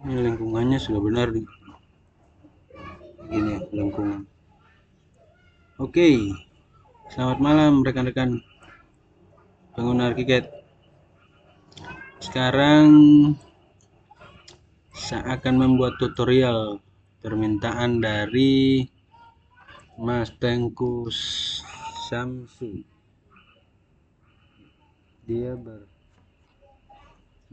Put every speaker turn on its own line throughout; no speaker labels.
Ini lingkungannya sudah benar nih. Begini ya lingkungan. Oke, selamat malam rekan-rekan pengguna ArchiCAD. Sekarang saya akan membuat tutorial permintaan dari Mas Tengku Samsu. Dia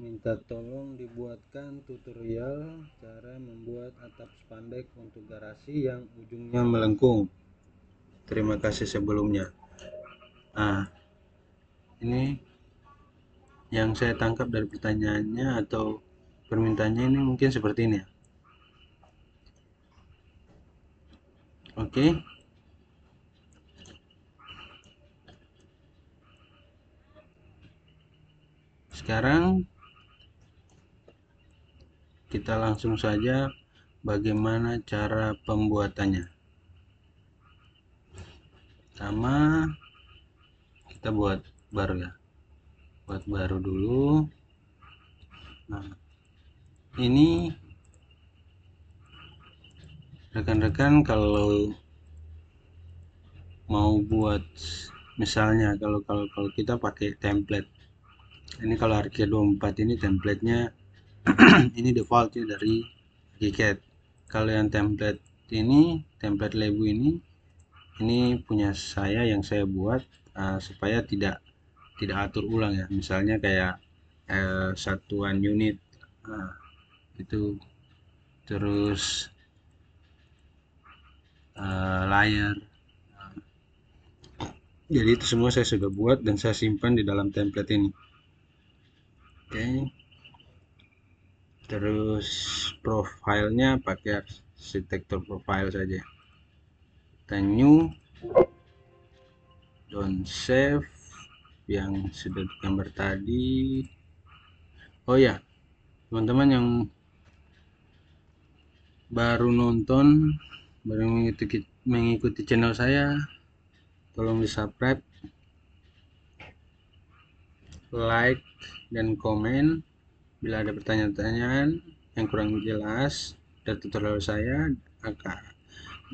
minta tolong dibuatkan tutorial cara membuat atap spandek untuk garasi yang ujungnya melengkung. Terima kasih sebelumnya. Nah, ini yang saya tangkap dari pertanyaannya atau permintaannya ini mungkin seperti ini ya. Oke. Sekarang kita langsung saja bagaimana cara pembuatannya. Pertama kita buat baru ya. Buat baru dulu. Nah, ini rekan-rekan kalau mau buat misalnya kalau kita pakai template. Ini kalau Archicad 24 ini templatenya ini defaultnya dari Archicad. Kalau yang template Lebu ini punya saya yang saya buat supaya tidak atur ulang ya. Misalnya kayak satuan unit itu, terus layar. Jadi itu semua saya sudah buat dan saya simpan di dalam template ini. Oke. Terus profilnya pakai arsitektur profile saja. Kita new, don't save yang sudah digambar tadi. Oh ya, teman-teman yang baru nonton, baru mengikuti channel saya, tolong di subscribe, like, dan komen bila ada pertanyaan-pertanyaan yang kurang jelas dari tutorial saya,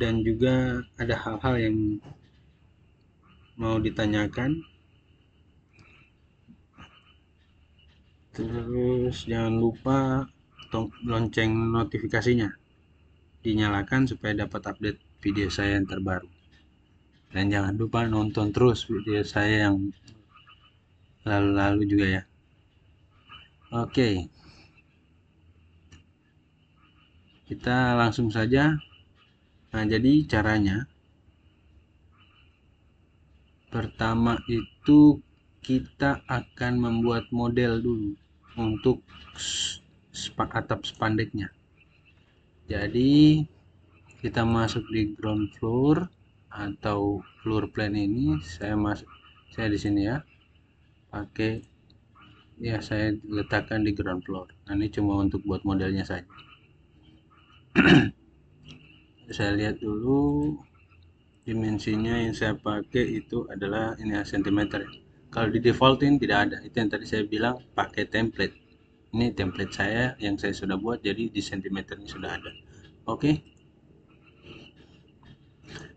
dan juga ada hal-hal yang mau ditanyakan. Terus jangan lupa lonceng notifikasinya dinyalakan supaya dapat update video saya yang terbaru. Dan jangan lupa nonton terus video saya yang lalu-lalu juga ya. Oke, kita langsung saja. Nah, jadi caranya pertama itu kita akan membuat model dulu untuk atap spandeknya. Jadi kita masuk di ground floor atau floor plan ini. Saya di sini ya, pakai ya, saya letakkan di ground floor. Nah, ini cuma untuk buat modelnya saja. Saya lihat dulu dimensinya yang saya pakai itu adalah ini cm. Kalau di defaultin tidak ada, itu yang tadi saya bilang pakai template. Ini template saya yang saya sudah buat, jadi di cm-nya sudah ada. Oke,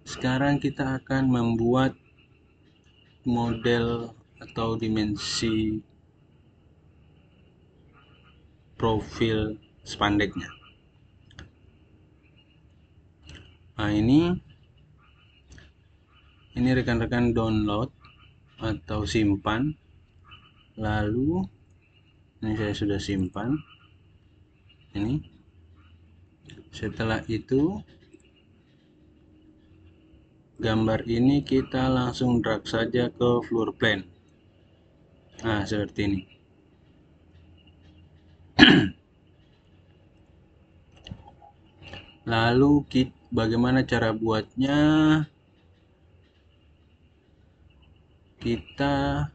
sekarang kita akan membuat model atau dimensi profil spandeknya. Nah, ini rekan-rekan download atau simpan. Lalu ini saya sudah simpan ini. Setelah itu gambar ini kita langsung drag saja ke floor plan. Nah, seperti ini. Lalu bagaimana cara buatnya? Kita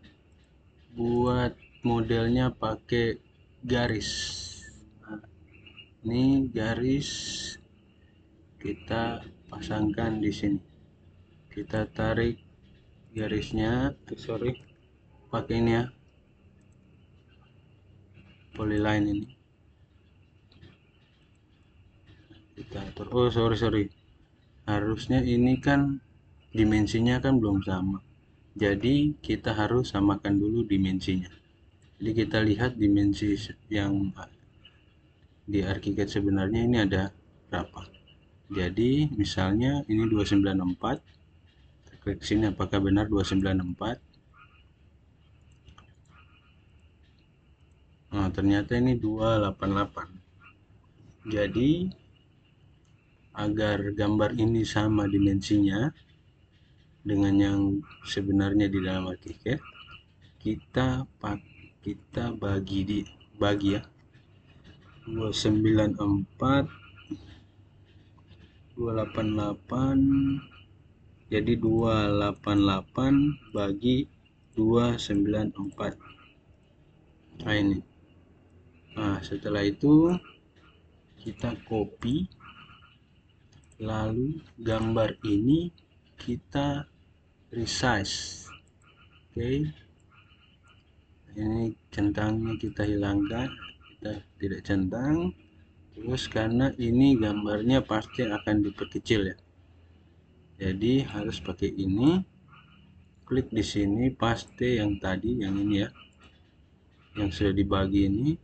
buat modelnya pakai garis. Nah, ini garis kita pasangkan di sini. Kita tarik garisnya, pakai ini ya, polyline ini. kita atur. Oh sorry, harusnya ini kan dimensinya kan belum sama, jadi kita harus samakan dulu dimensinya. Jadi kita lihat dimensi yang di ArchiCAD sebenarnya ini ada berapa. Jadi misalnya ini 294, kita klik sini apakah benar 294. Nah ternyata ini 288. Jadi agar gambar ini sama dimensinya dengan yang sebenarnya di dalam ArchiCAD, kita bagi ya, 294 288, jadi 288 bagi 294. Nah ini. Nah setelah itu kita copy, lalu gambar ini kita resize. Oke, ini centangnya kita hilangkan, kita tidak centang. Terus karena ini gambarnya pasti akan diperkecil ya, jadi harus pakai ini. Klik di sini paste yang tadi, yang ini ya, yang sudah dibagi ini.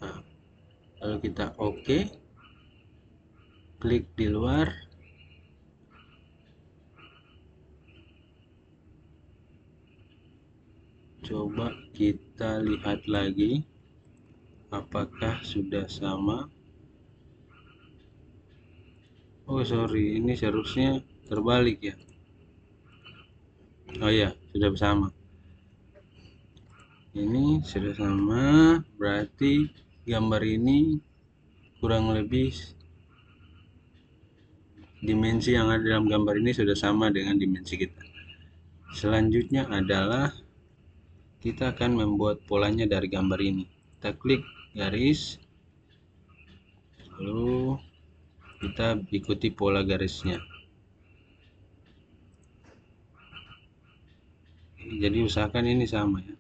Nah, lalu kita oke, klik di luar. Coba kita lihat lagi apakah sudah sama. Oh sorry, ini seharusnya terbalik ya. Oh ya, sudah sama. Ini sudah sama, berarti gambar ini kurang lebih dimensi yang ada dalam gambar ini sudah sama dengan dimensi kita. Selanjutnya adalah kita akan membuat polanya dari gambar ini. Kita klik garis, lalu kita ikuti pola garisnya. Jadi usahakan ini sama ya.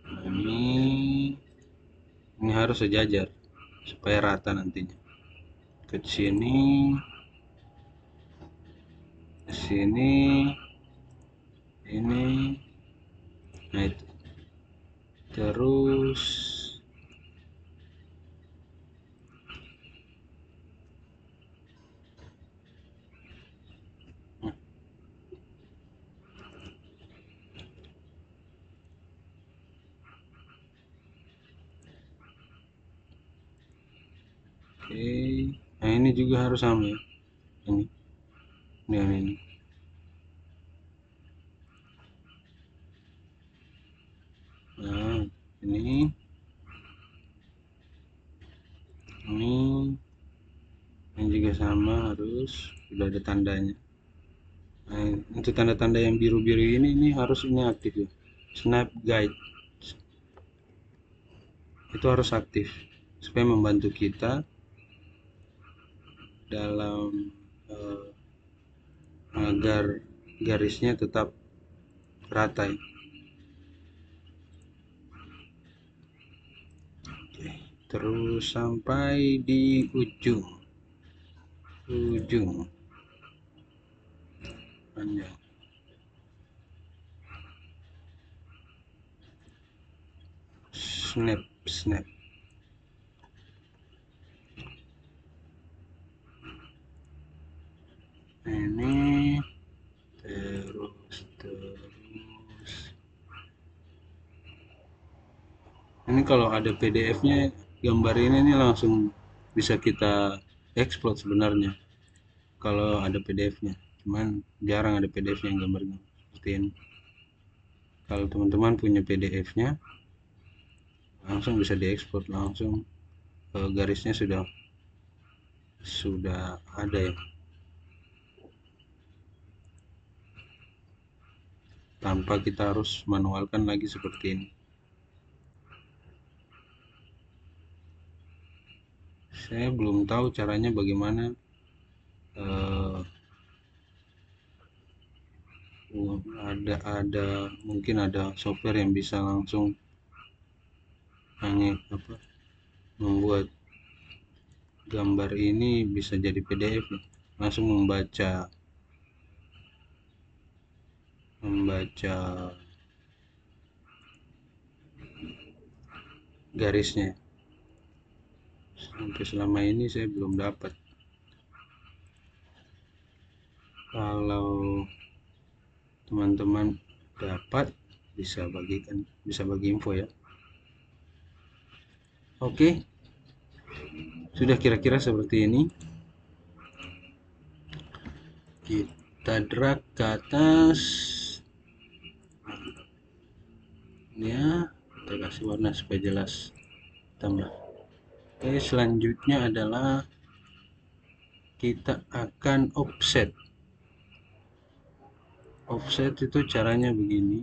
Nah, ini harus sejajar supaya rata nantinya. Ke sini, sini, ini, nah itu. Terus oke, nah ini juga harus sama ya. Ini dengan ini. Nah, ini juga sama, harus sudah ada tandanya. Nah, untuk tanda-tanda yang biru-biru ini harus ini aktif ya. Snap guide itu harus aktif supaya membantu kita dalam agar garisnya tetap rata ya. Oke, terus sampai di ujung panjang. Snap ini terus ini kalau ada PDF-nya gambar ini langsung bisa kita ekspor sebenarnya kalau ada PDF-nya, cuman jarang ada PDF-nya yang gambarnya seperti ini. Kalau teman-teman punya PDF-nya langsung bisa diekspor, langsung garisnya sudah ada ya, tanpa kita harus manualkan lagi seperti ini. Saya belum tahu caranya bagaimana, ada mungkin ada software yang bisa langsung hanya membuat gambar ini bisa jadi PDF ya. Langsung membaca garisnya. Sampai selama ini saya belum dapat. Kalau teman-teman dapat, bisa bagi info ya. Oke, sudah kira-kira seperti ini. Kita drag ke atas ya, kita kasih warna supaya jelas, tambah. Oke, selanjutnya adalah kita akan offset. Offset itu caranya begini.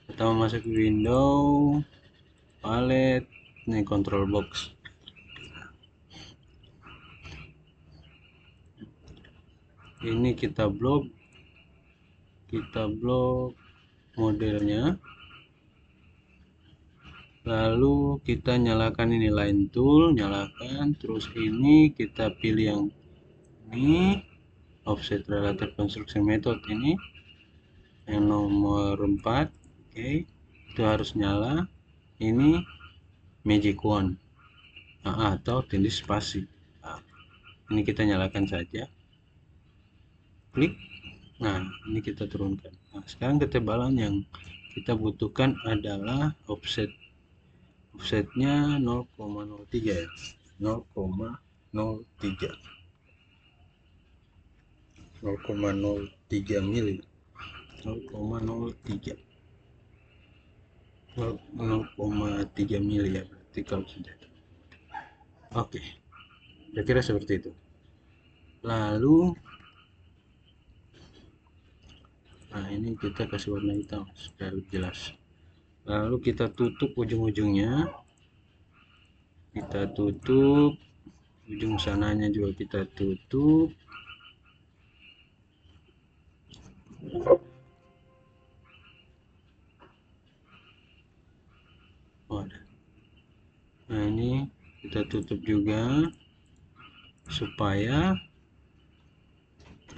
Pertama masuk ke window, palette, ini control box. Ini kita blok modelnya. Lalu kita nyalakan ini line tool, nyalakan, terus ini kita pilih yang ini, offset relative construction method ini yang nomor 4. Oke, itu harus nyala. Ini magic wand atau tindih spasi. Ini kita nyalakan saja, klik. Nah, ini kita turunkan. Nah, sekarang ketebalan yang kita butuhkan adalah offsetnya 0,03 ya, 0,03 mili, 0,03 mili ya, berarti kalau sudah. Oke, kira-kira seperti itu. Lalu nah, ini kita kasih warna hitam supaya lebih jelas. Lalu kita tutup ujung-ujungnya, kita tutup ujung sananya juga, kita tutup. Nah, ini kita tutup juga supaya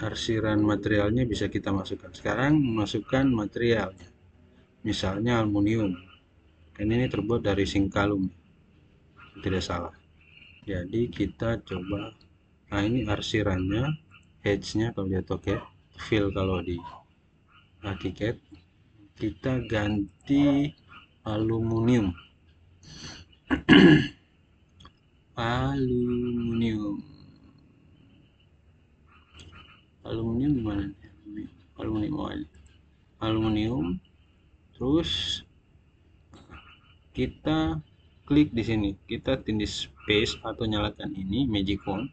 arsiran materialnya bisa kita masukkan. Sekarang masukkan materialnya, misalnya aluminium, dan ini terbuat dari singkalum, tidak salah. Jadi kita coba, nah ini arsirannya, edge-nya kalau di AutoCAD, fill kalau di ArchiCAD, kita ganti aluminium. Aluminium gimana? Aluminium, terus kita klik di sini, kita tindih space atau nyalakan ini magic wand.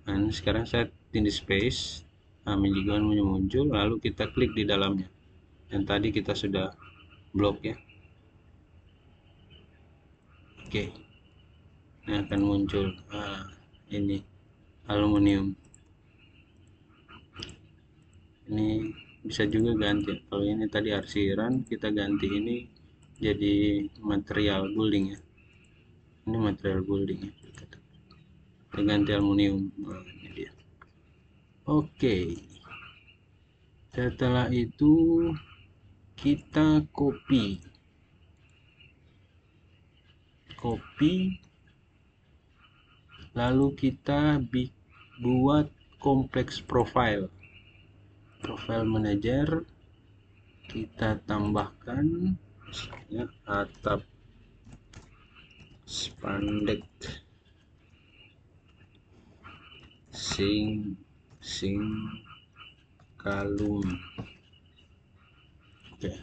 Nah, sekarang saya tindih space, nah magic wand muncul, lalu kita klik di dalamnya yang tadi kita sudah blok ya. Oke, ini akan muncul ini aluminium. Ini bisa juga ganti, kalau ini tadi arsiran, kita ganti ini jadi material building ya. Ini material building ya, kita ganti aluminium. Nah, ini dia. Oke, setelah itu kita copy, lalu kita buat kompleks profile manager, kita tambahkan misalnya atap spandek singkalum. Oke,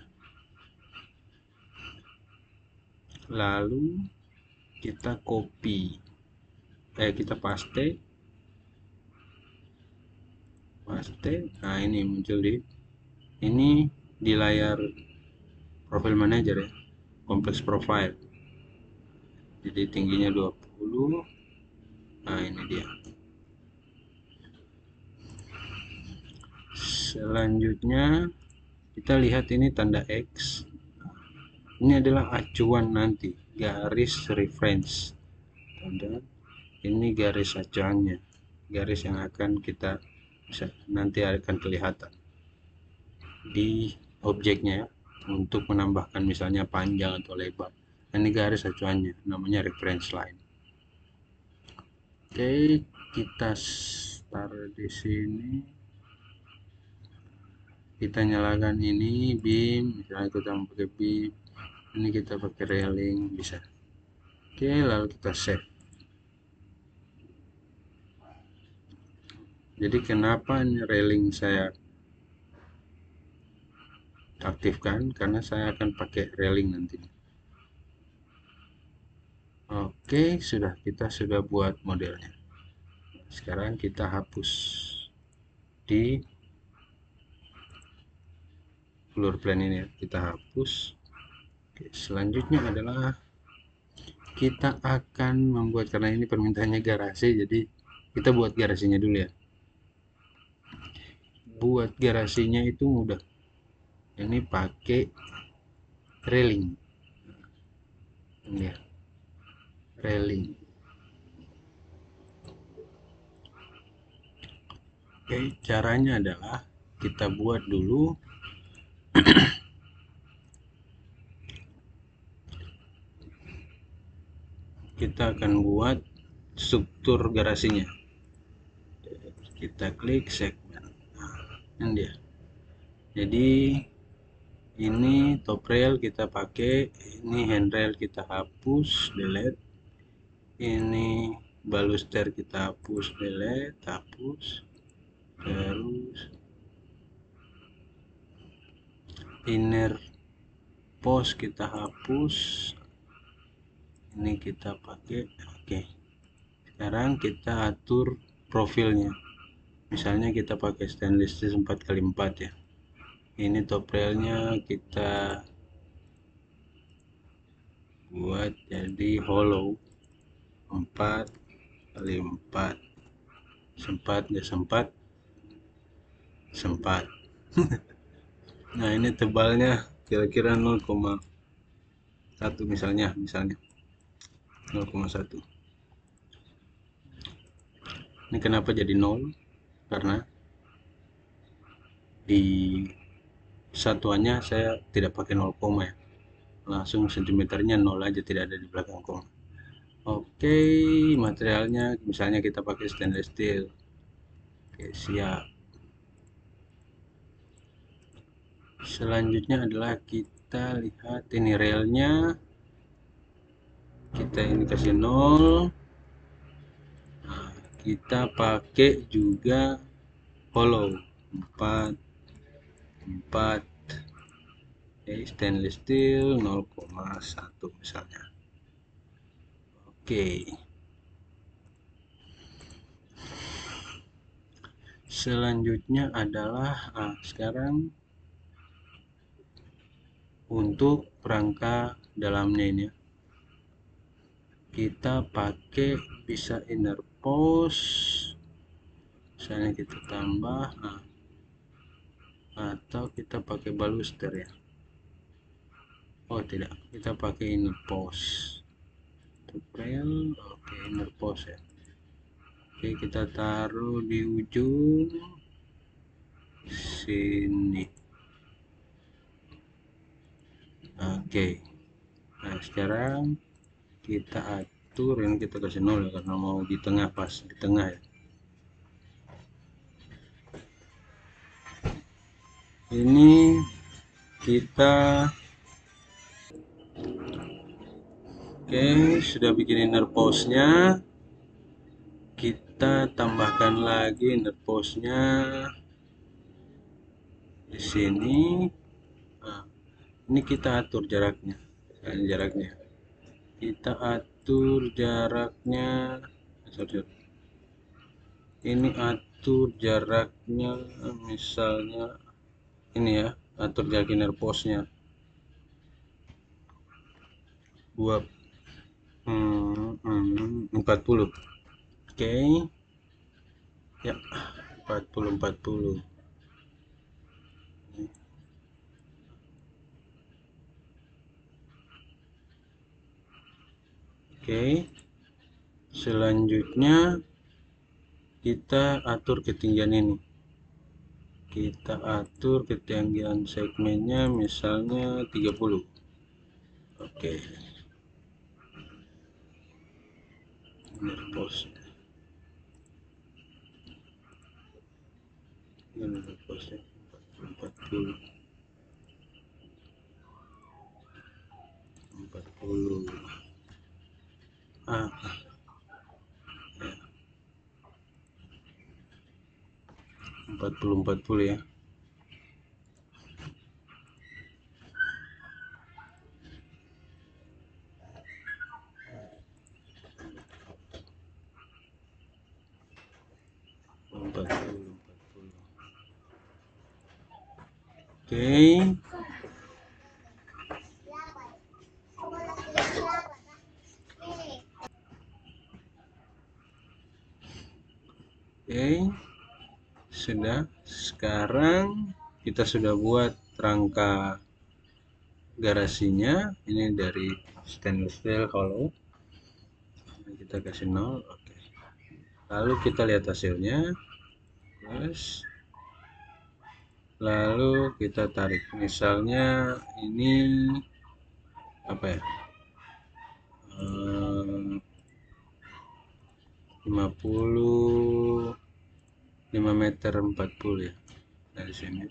lalu kita copy, kita paste. Nah, ini muncul di layar profile manager ya, kompleks profile. Jadi tingginya 20. Nah, ini dia. Selanjutnya kita lihat ini tanda X. Ini adalah acuan nanti, garis reference. Tanda ini garis acuannya, garis yang akan kita nanti akan kelihatan di objeknya ya, untuk menambahkan misalnya panjang atau lebar. Ini garis acuannya, namanya reference line. Oke, kita taruh di sini. Kita nyalakan ini beam, misalnya kita pakai beam, ini kita pakai railing bisa. Oke, lalu kita save. Jadi kenapa railing saya aktifkan, karena saya akan pakai railing nanti. Oke, kita sudah buat modelnya. Sekarang kita hapus di floor plan ini, kita hapus. Oke, selanjutnya adalah kita akan membuat, karena ini permintaannya garasi, jadi kita buat garasinya dulu ya. Buat garasinya itu mudah, ini pakai railing ya, railing. Oke, caranya adalah kita buat dulu kita akan buat struktur garasinya. Kita klik segmen, nah, ini dia. Jadi ini top rail kita pakai, ini handrail kita hapus, delete. Ini baluster kita hapus, delete, hapus. Terus inner post kita hapus, ini kita pakai. Oke, sekarang kita atur profilnya, misalnya kita pakai stainless steel 4x4 ya. Ini top railnya kita buat jadi hollow 4x4, sempat. Nah, ini tebalnya kira-kira 0,1 misalnya 0,1. Ini kenapa jadi 0? Karena di satuannya saya tidak pakai 0, ya. Langsung sentimeternya 0 aja, tidak ada di belakang koma. Oke, materialnya misalnya kita pakai stainless steel. Oke, siap. Selanjutnya adalah kita lihat ini railnya, kita ini kasih 0. Nah, kita pakai juga hollow 4 stainless steel 0,1 misalnya. Oke, selanjutnya adalah sekarang untuk rangka dalamnya ini kita pakai bisa inner post, misalnya kita tambah atau kita pakai baluster ya. Oh tidak, kita pakai inner post rail. Oke, inner post ya. Oke, kita taruh di ujung sini. Oke, nah sekarang kita atur, ini kita kasih 0 ya, karena mau di tengah, pas di tengah ya. Ini kita sudah bikin inner postnya, kita tambahkan lagi inner postnya di sini. Nah, ini kita atur jaraknya, kita atur jaraknya, ini atur jaraknya, misalnya ini ya, atur jarak inner postnya 40. Oke ya, 40. Oke, Selanjutnya kita atur ketinggian ini, kita atur ketinggian segmennya misalnya 30. Oke, pos ini posnya 40 ah, ya. 40 ya. Oke. Oke, sudah. Sekarang kita sudah buat rangka garasinya. Ini dari stainless steel hollow. Kita kasih 0. Oke. Lalu kita lihat hasilnya. Plus. Lalu kita tarik. Misalnya ini apa ya? 5 meter 40 ya. Dari sini.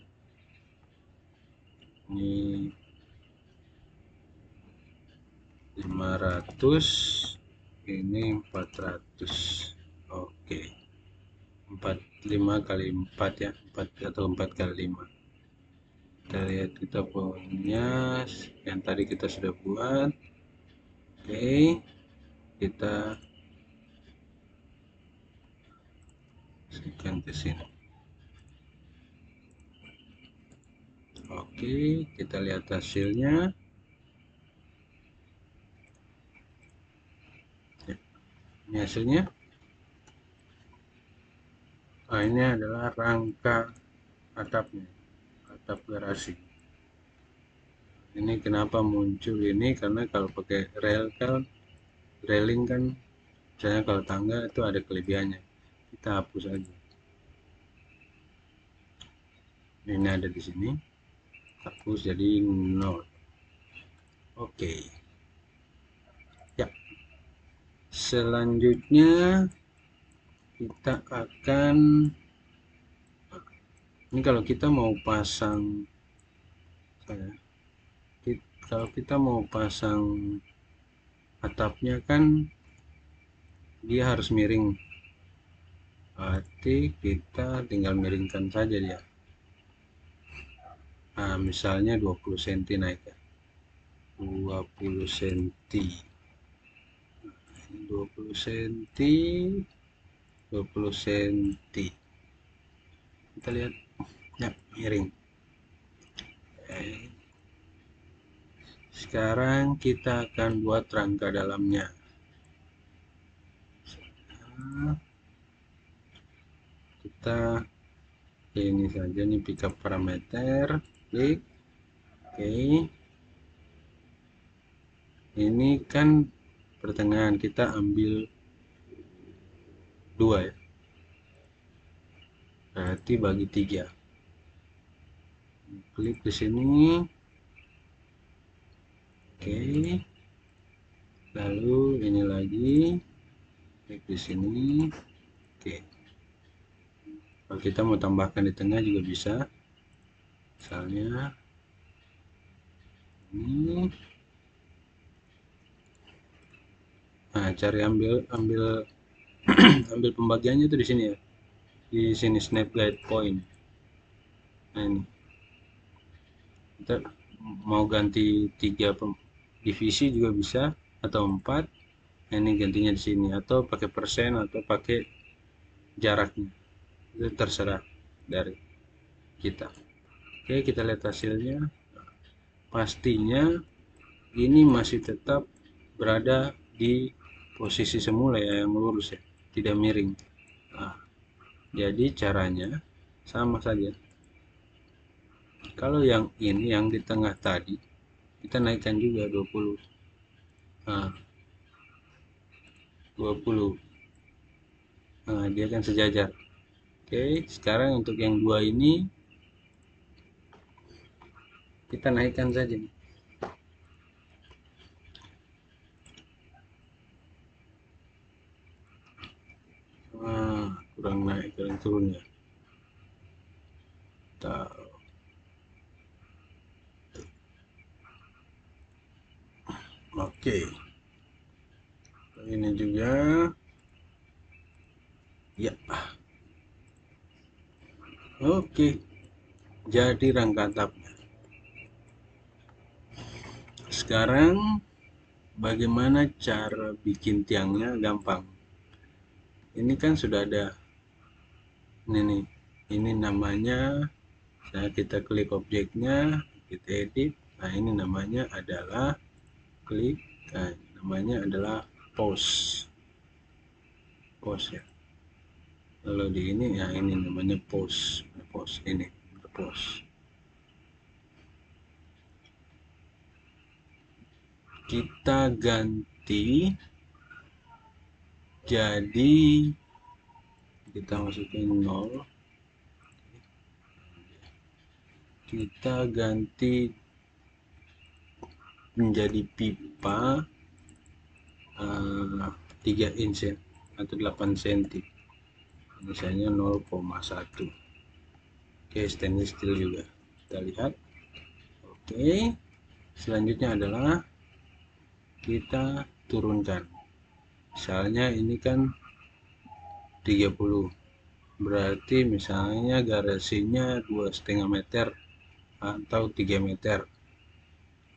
Ini 500, ini 400. Oke, 45 kali 4 ya, 4 atau 4 kali 5. Kita lihat kita punya yang tadi kita sudah buat. Oke, kita sekian ke sini. Oke, kita lihat hasilnya. Ya, ini hasilnya. Nah, ini adalah rangka atapnya, atap garasi. Ini kenapa muncul ini, karena kalau pakai railing kan misalnya kalau tangga itu ada kelebihannya, kita hapus aja. Ini ada di sini, hapus jadi 0. Oke ya, selanjutnya kita akan ini kalau kita mau pasang kalau kita mau pasang atapnya kan dia harus miring, berarti kita tinggal miringkan saja dia. Nah, misalnya 20 cm naik ya, 20 cm, 20 cm, 20 cm. Kita lihat ya, miring. Sekarang kita akan buat rangka dalamnya. Kita ini saja nih, pick up parameter, klik. Oke, ini kan pertengahan, kita ambil 2 ya, berarti bagi 3. Klik di sini. Oke, lalu ini lagi, klik di sini. Oke, kalau kita mau tambahkan di tengah juga bisa, misalnya ini. Nah, cari ambil ambil pembagiannya itu di sini ya, di sini snap guide point. Nah, ini kita mau ganti 3 divisi juga bisa, atau 4. Nah, ini gantinya di sini, atau pakai persen atau pakai jaraknya, itu terserah dari kita. Oke, kita lihat hasilnya. Pastinya ini masih tetap berada di posisi semula ya, yang lurus ya, tidak miring. Nah, jadi caranya sama saja. Kalau yang ini, yang di tengah tadi, kita naikkan juga 20. Nah, 20. Nah, dia kan sejajar. Oke, sekarang untuk yang dua ini kita naikkan saja. Nah, kurang naik, kurang turun ya. Oke, ini juga ya. Oke, jadi rangka atapnya. Sekarang bagaimana cara bikin tiangnya? Gampang. Ini kan sudah ada ini nih. Ini namanya, nah kita klik objeknya, kita edit. Nah, ini namanya adalah klik. Nah, namanya adalah post ya. Kalau di ini ya, ini namanya post ini post. Kita ganti jadi, kita masukin 0, kita ganti menjadi pipa 3 inch ya, atau 8 cm, misalnya 0,1. Oke, stainless steel juga kita lihat. Oke, selanjutnya adalah kita turunkan. Misalnya ini kan 30, berarti misalnya garasinya 2,5 meter atau 3 meter,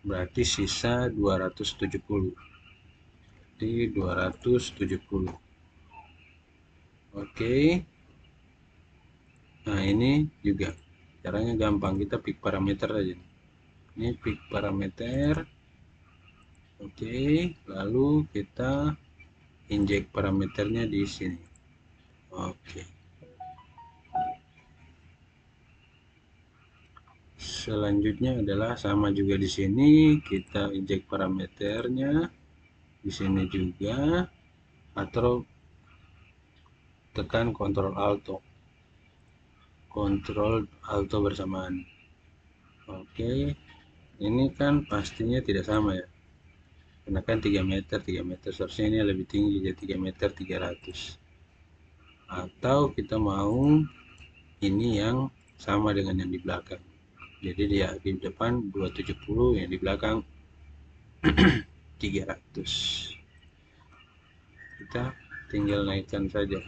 berarti sisa 270. Di 270. Oke, nah ini juga caranya gampang, kita pick parameter aja. Ini pick parameter. Oke, lalu kita inject parameternya di sini. Oke, selanjutnya adalah sama juga di sini, kita inject parameternya di sini juga, atau tekan Ctrl Alt bersamaan. Oke, ini kan pastinya tidak sama ya, karena kan 3 meter seharusnya ini lebih tinggi, jadi 3 meter 300. Atau kita mau ini yang sama dengan yang di belakang, jadi dia di depan 270, yang di belakang 300. Kita tinggal naikkan saja.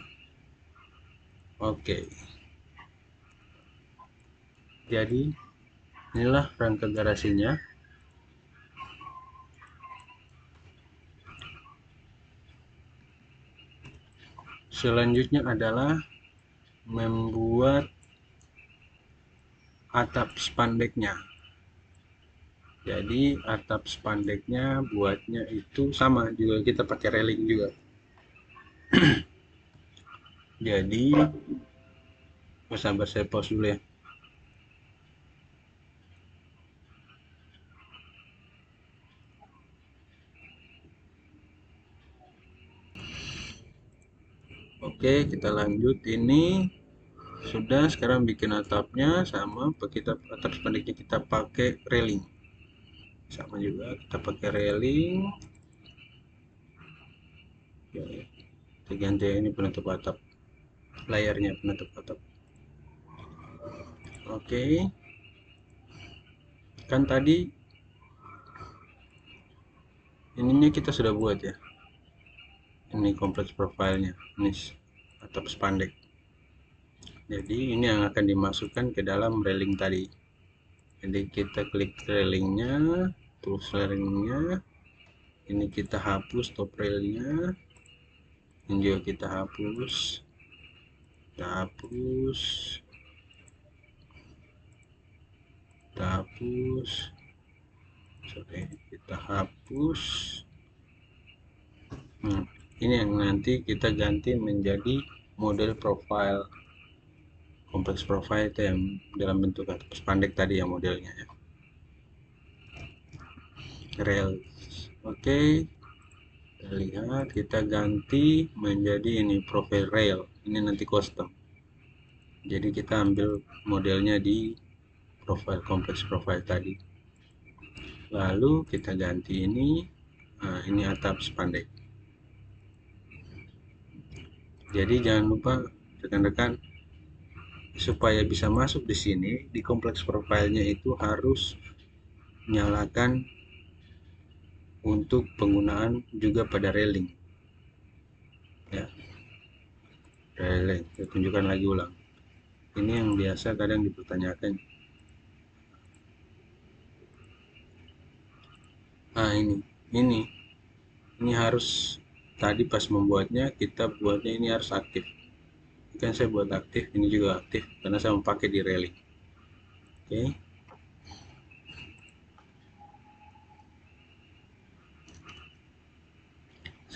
Oke, jadi inilah rangka garasinya. Selanjutnya adalah membuat atap spandeknya. Jadi atap spandeknya buatnya itu sama juga, kita pakai railing juga. Jadi sabar, saya pause dulu ya. Oke, kita lanjut. Ini sudah, sekarang bikin atapnya sama, kita atap spandeknya kita pakai railing. Sama juga kita pakai railing. Kita ganti ini penutup atap, layarnya penutup atap. Oke, kan tadi ininya kita sudah buat ya, ini kompleks profilnya, ini atap spandek. Jadi ini yang akan dimasukkan ke dalam railing tadi. Jadi kita klik railingnya, terus railingnya, ini kita hapus top railnya, ini juga kita hapus, kita hapus. Ini yang nanti kita ganti menjadi model profile, kompleks profile itu yang dalam bentuk atap spandek tadi yang modelnya ya. Rail. Oke, Kita lihat, kita ganti menjadi ini profile rail, ini nanti custom. Jadi kita ambil modelnya di profile, kompleks profile tadi, lalu kita ganti ini. Nah, ini atap spandek. Jadi jangan lupa rekan-rekan, supaya bisa masuk di sini di kompleks profilnya itu harus nyalakan untuk penggunaan juga pada railing ya. Railing saya tunjukkan lagi ulang, ini yang biasa kadang dipertanyakan. Nah, ini harus, tadi pas membuatnya kita buatnya ini harus aktif, kan saya buat aktif, ini juga aktif karena saya memakai di railing. Oke.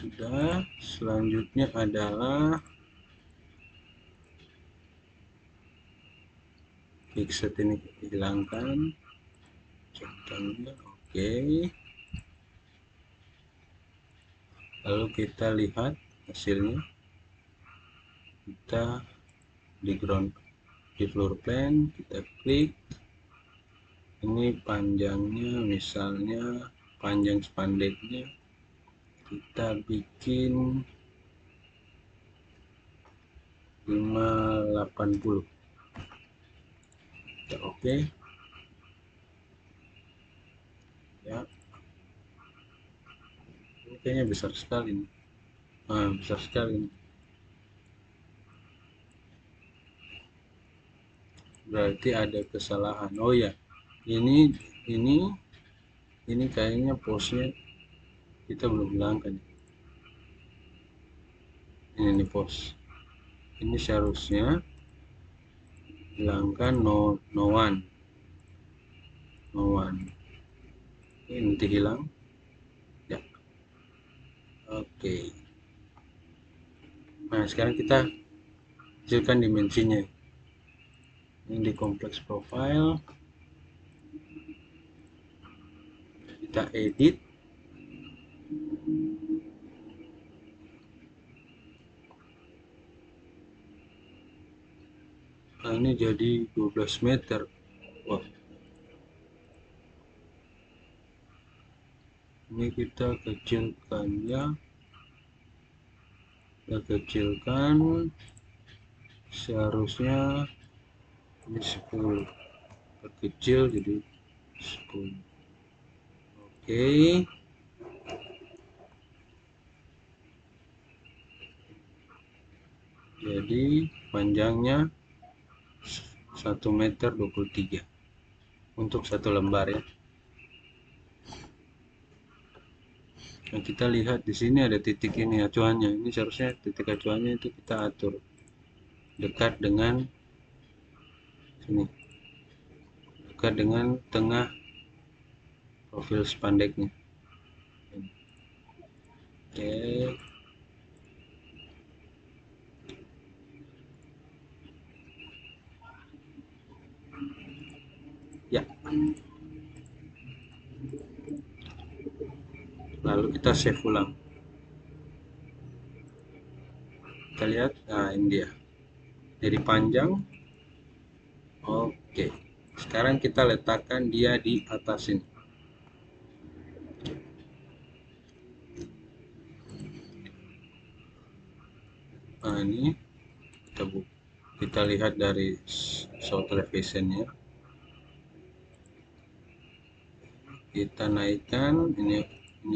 Sudah, selanjutnya adalah fixed, ini hilangkan centangnya. Oke. Lalu kita lihat hasilnya. Kita di floor plan, kita klik. Ini panjangnya, misalnya panjang spandeknya kita bikin 580. Kita oke ya. Ini kayaknya besar sekali nih. Besar sekali nih. Berarti ada kesalahan. Oh ya, ini ini kayaknya posnya kita belum hilangkan. Ini nih pos, ini seharusnya hilangkan no one. Ini nanti hilang ya. Oke. Nah, sekarang kita kecilkan dimensinya. Ini di kompleks profile, kita edit. Nah, ini jadi 12 meter. Wah, ini kita kecilkan ya, kita kecilkan, seharusnya ini 10, terkecil jadi 10. Oke. Jadi panjangnya 1,23 meter untuk satu lembar ya. Nah, kita lihat di sini ada titik ini acuannya. Ini seharusnya titik acuannya itu kita atur dekat dengan sini, dekat dengan tengah profil spandeknya. Oke. Ya, lalu kita save ulang. Kita lihat, nah ini dia, jadi panjang. Oke, sekarang kita letakkan dia di atas ini. Nah, ini kita lihat dari show televisionnya. Kita naikkan ini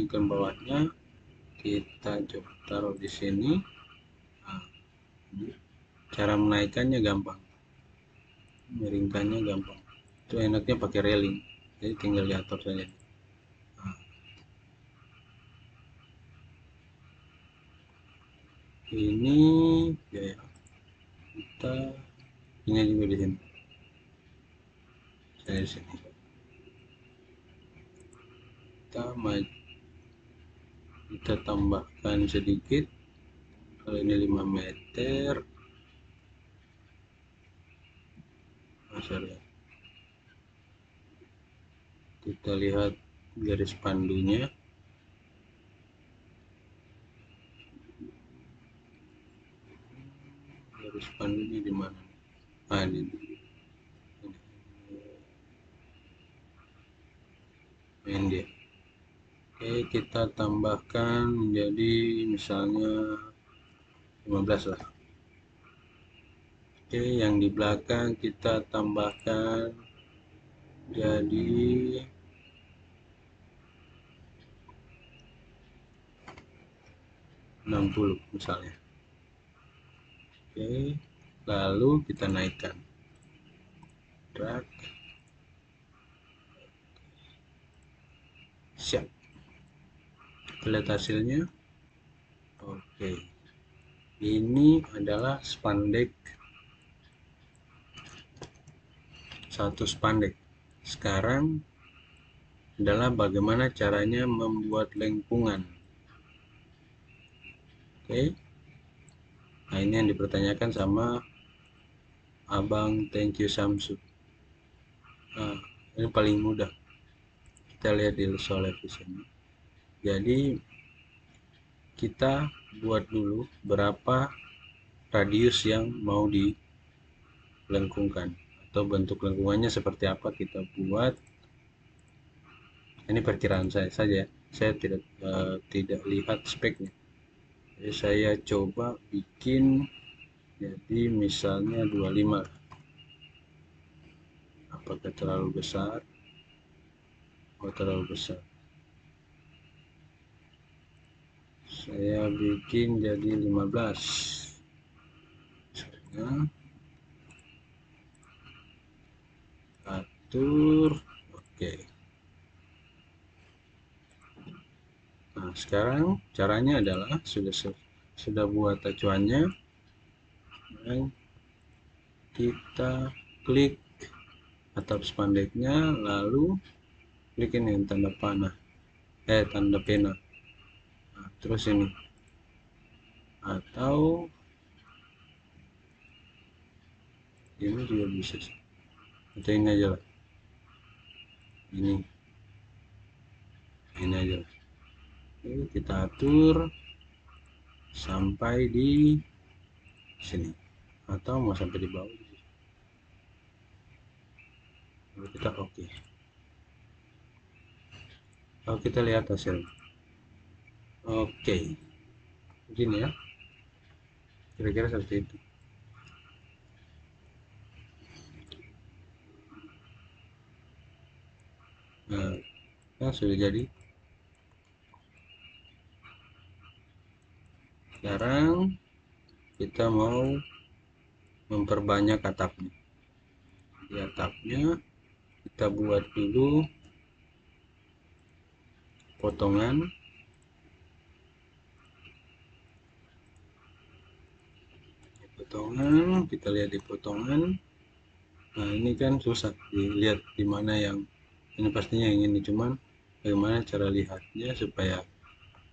ke bawahnya, kita coba taruh di sini. Nah, cara menaikkannya gampang, miringkannya gampang. Itu enaknya pakai railing, jadi tinggal diatur saja. Nah, ini ya, kita ini juga di sini. Saya di sini. Kita tambahkan sedikit. Kalau ini 5 meter. Masalah. Kita lihat garis pandunya. garis spanduknya di mana? Ini dia. Oke, kita tambahkan menjadi misalnya 15 lah. Oke, yang di belakang kita tambahkan jadi 60 misalnya. Oke, lalu kita naikkan, drag, siap. Lihat hasilnya. Oke, ini adalah spandek, satu spandek. Sekarang adalah bagaimana caranya membuat lengkungan. Oke, nah ini yang dipertanyakan sama Abang Thank You Samsu. Nah, ini paling mudah, kita lihat di Solve Vision. Jadi kita buat dulu berapa radius yang mau dilengkungkan, atau bentuk lengkungannya seperti apa kita buat. Ini perkiraan saya saja, saya tidak lihat speknya. Jadi saya coba bikin jadi misalnya 25. Apakah terlalu besar? Oh, terlalu besar. Saya bikin jadi 15. Saya atur. Oke. Nah, sekarang caranya adalah sudah buat acuannya, dan kita klik atap spandeknya, lalu klik ini tanda panah, tanda pena. Nah, terus ini, atau ini juga bisa, atau ini aja lah, ini aja lah. Oke, kita atur sampai di sini, atau mau sampai di bawah. Lalu kita oke. Lalu kita lihat hasil. Oke, begini ya, kira-kira seperti itu. Nah, sudah jadi. Sekarang kita mau memperbanyak atapnya. Di atapnya kita buat dulu potongan. Kita lihat di potongan. Nah, ini kan susah dilihat di mana yang ini, pastinya yang ini, cuman bagaimana cara lihatnya supaya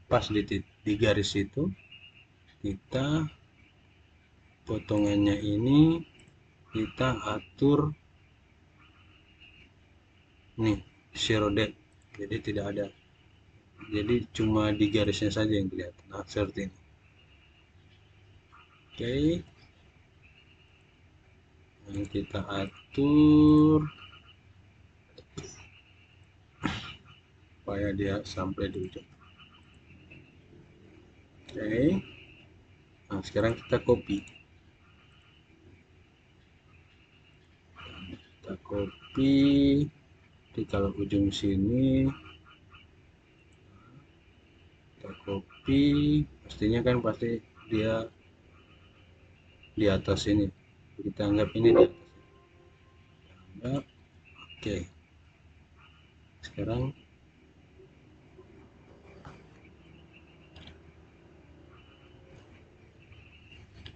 pas di garis itu. Kita potongannya ini kita atur nih, zero depth, jadi tidak ada, jadi cuma di garisnya saja yang kelihatan. Nah, seperti ini. Oke, yang kita atur supaya dia sampai di ujung. Oke, nah sekarang kita copy, jadi kalau ujung sini kita copy, pastinya kan pasti dia di atas ini, kita anggap ini di atas, anggap. Oke, sekarang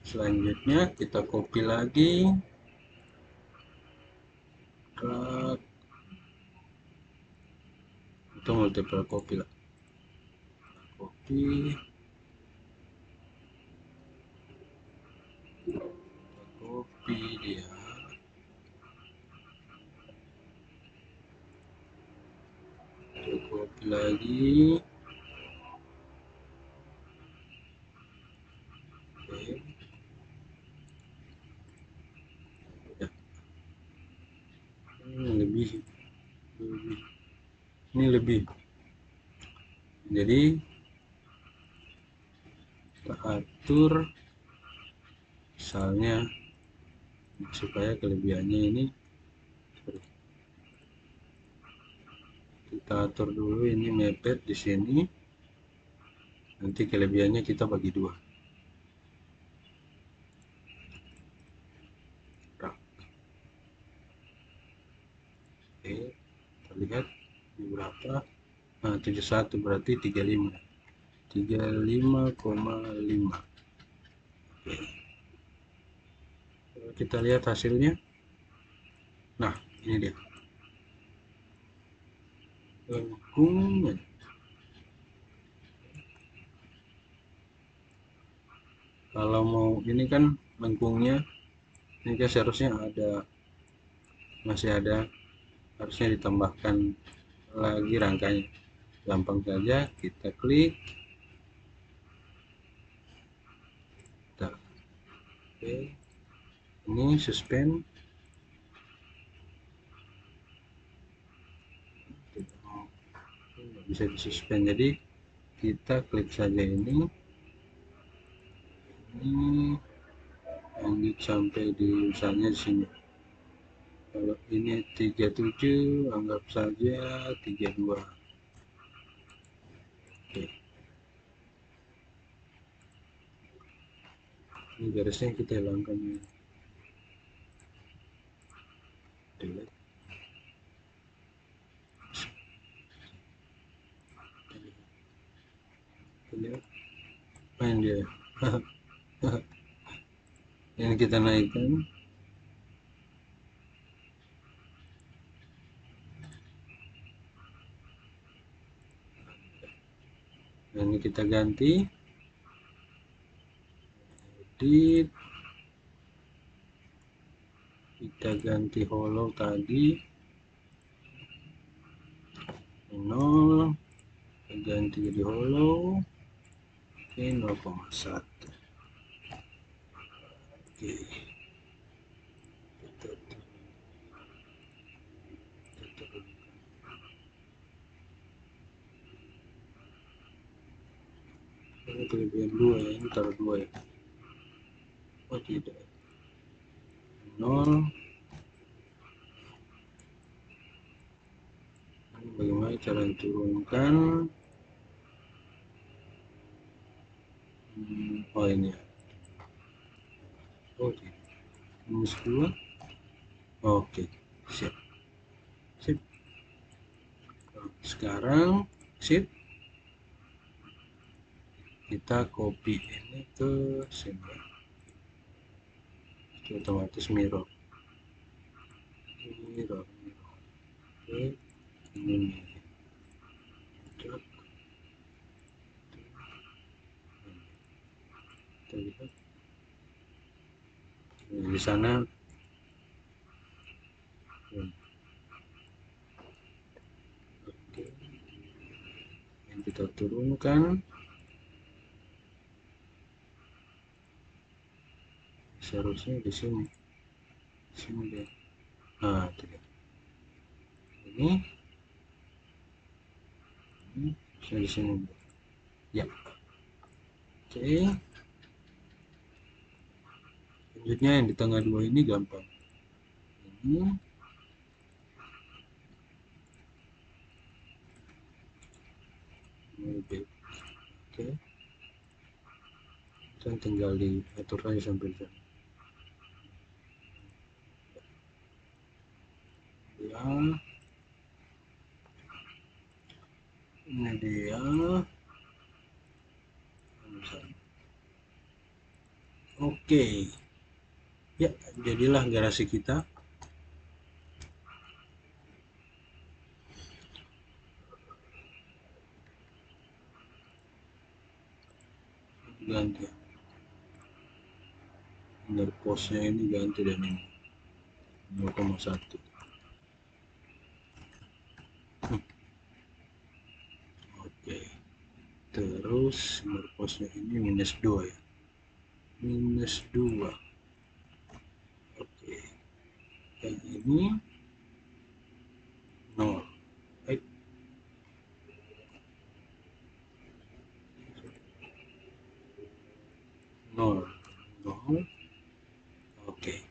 selanjutnya kita copy lagi, drag, itu multiple copy lah, copy, dia, kita copy lagi. Oke, ini lebih. Jadi kita atur misalnya supaya kelebihannya ini, kita atur dulu ini mepet di sini, nanti kelebihannya kita bagi dua. Oke, kita lihat ini berapa. Nah, 71 berarti 35. 35,5. Oke. Kita lihat hasilnya. Nah, ini dia. Lengkung. Kalau mau ini kan lengkungnya, ini kan seharusnya masih ada, harusnya ditambahkan lagi rangkanya. Gampang saja, kita klik. Oke, ini suspend. Nggak bisa disuspend, jadi kita klik saja ini lanjut sampai di misalnya di sini. Kalau ini 37, anggap saja 32. Oke. Ini garisnya kita hilangkan ini. Delete. Lihat, main dia. Ini kita naikkan. Dan ini kita ganti. Edit. Kita ganti hollow tadi 0, kita ganti jadi hollow. Oke, 0,1. Oke, kita ini kelebihan 2 ya, ini taruh 2 ya. Oh tidak, 0. Ini bagaimana cara turunkan? Oh ini ya. Oh tidak, minus 2. Oke, siap. Sip. Sekarang sip, kita copy ini ke sini, itu otomatis mirror. Oke, ini kita lihat di sana. Oke, yang kita turunkan seharusnya di sini deh. Nah, ini bisa di sini ya. Oke, selanjutnya yang di tengah dua ini gampang. Ini oke, dan tinggal diatur aja sampai sana ya. Ini dia. Oke ya, jadilah garasi kita. Ganti inner postnya ini ganti, dan ini 0,1. Oke, terus inner postnya ini minus 2 ya, minus 2. Oke, yang ini 0. 0 0. Oke.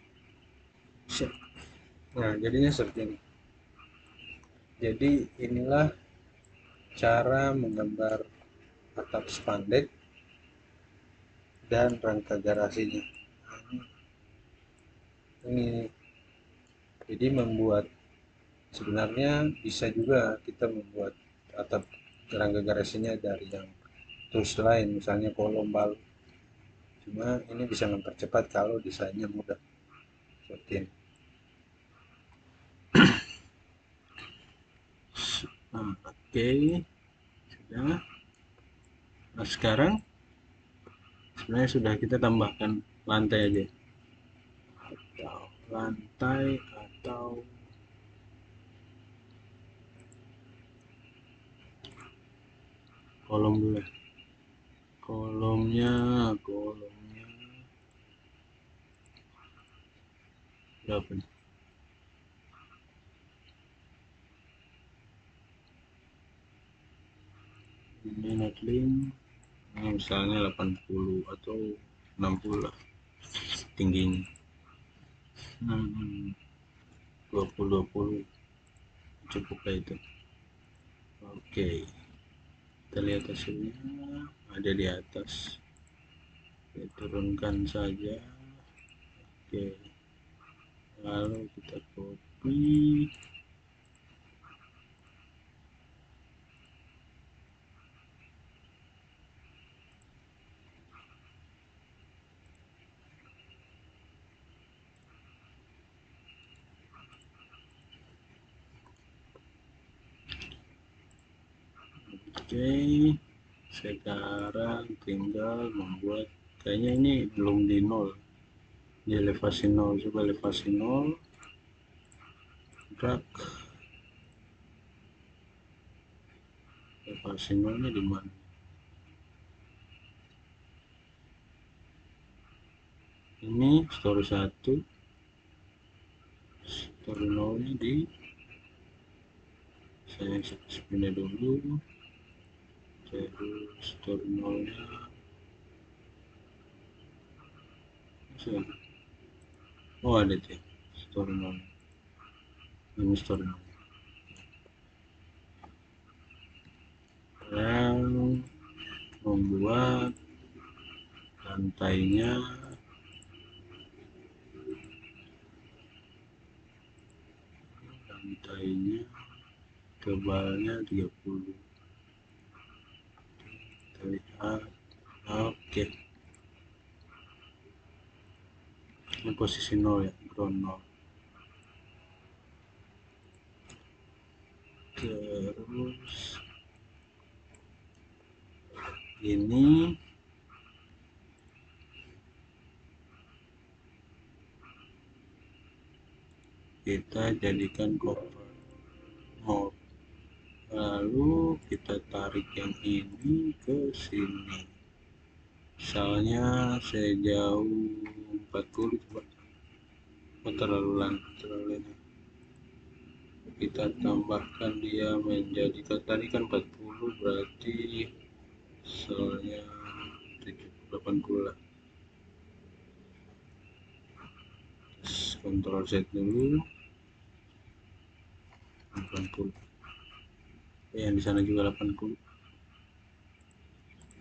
Nah, jadinya seperti ini. Jadi inilah cara menggambar atap spandek dan rangka garasinya. Ini jadi membuat, sebenarnya bisa juga kita membuat atap rangka garasinya dari yang tools lain, misalnya kolom balut. Cuma ini bisa mempercepat kalau desainnya mudah seperti ini. Nah, oke, sudah. Nah, sekarang sebenarnya sudah kita tambahkan lantai aja, atau lantai atau kolom dulu. Kolomnya berapa nih? Ini netlin, nah, misalnya 80 atau 60 lah tingginya. 20 cukup lah itu. Oke, kita lihat hasilnya ada di atas. Kita turunkan saja. Oke, lalu kita copy. Oke, sekarang tinggal membuat, kayaknya ini belum di nol, di elevasi 0. Coba elevasi 0, drag elevasi 0 nya di mana? Ini story 1, story 0 nya di, saya pindah dulu, terus story 0 nya oh ada tuh story 0, ini story 0. Sekarang membuat lantainya, tebalnya 30. Kita lihat. Oke, ini posisi 0 ya, ground 0. Terus ini kita jadikan cover mode, lalu kita tarik yang ini ke sini, misalnya sejauh 40. Coba, terlalu ini, kita tambahkan dia menjadi, tadi kan 40, berarti misalnya 80 lah. Ctrl Z dulu, 80. Yang di sana juga 80.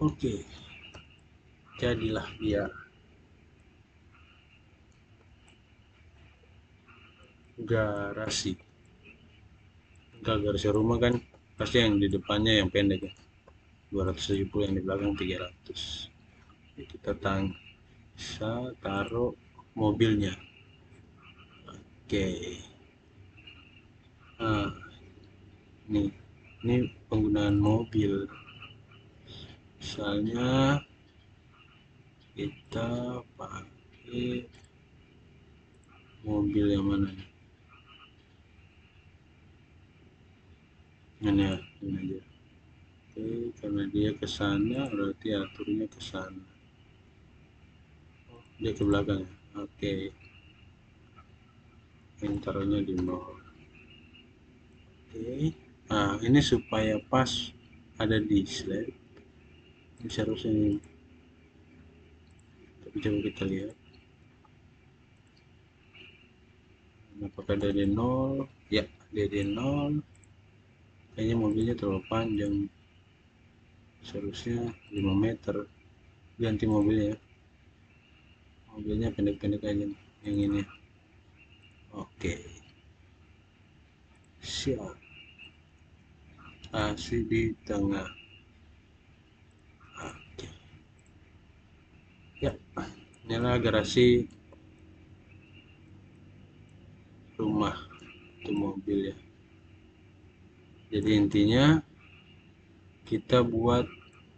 Oke, jadilah dia garasi. Garasi rumah kan pasti yang di depannya yang pendek ya, 270, yang di belakang 300. Jadi kita bisa taruh mobilnya. Oke, nah ini penggunaan mobil, misalnya kita pakai mobil yang mana nih, ini ya, ini aja. Oke, karena dia ke sana berarti aturnya ke sana. Oh, dia ke belakang ya. Oke, ini taruhnya di 0. Oke, nah ini supaya pas ada di slide, ini seharusnya ini Coba kita lihat apakah dari 0. Ya, dari 0. Kayaknya mobilnya terlalu panjang, seharusnya 5 meter. Ganti mobilnya, mobilnya pendek-pendek aja nih, yang ini. Oke, siap. AC di tengah. Oke, ya, inilah garasi rumah itu mobil ya. Jadi intinya kita buat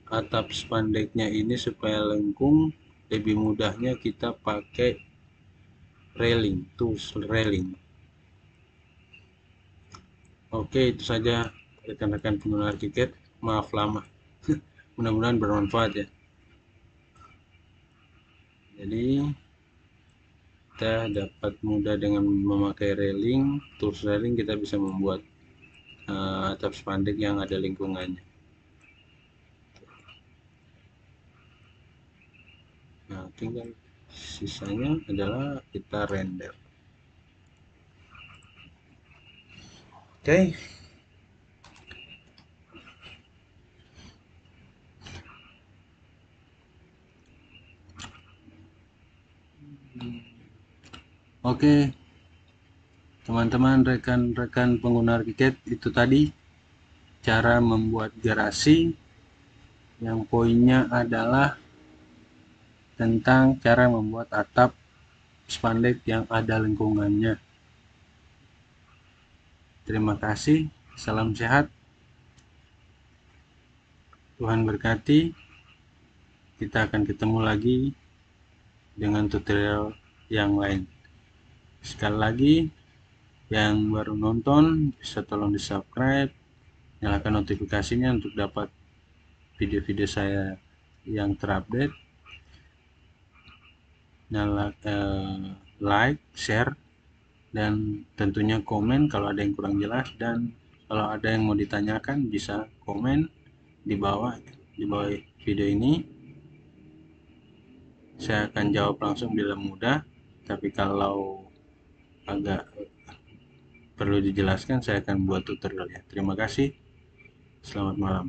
atap spandeknya ini supaya lengkung. Lebih mudahnya kita pakai railing, tools railing. Oke, itu saja rekan-rekan pengguna arsitek. Maaf lama. Mudah-mudahan bermanfaat ya. Jadi kita dapat mudah dengan memakai railing, tools railing, kita bisa membuat atap spandek yang ada lingkungannya. Nah, tinggal sisanya adalah kita render. Oke. Oke, teman-teman, rekan-rekan pengguna arsitek, itu tadi cara membuat garasi yang poinnya adalah tentang cara membuat atap spandek yang ada lingkungannya. Terima kasih, salam sehat, Tuhan berkati. Kita akan ketemu lagi dengan tutorial yang lain. Sekali lagi, yang baru nonton bisa tolong di subscribe, nyalakan notifikasinya untuk dapat video-video saya yang terupdate. Like, share, dan tentunya komen kalau ada yang kurang jelas, dan kalau ada yang mau ditanyakan bisa komen di bawah video ini. Saya akan jawab langsung bila mudah, tapi kalau agak perlu dijelaskan saya akan buat tutorial ya. Terima kasih, selamat malam.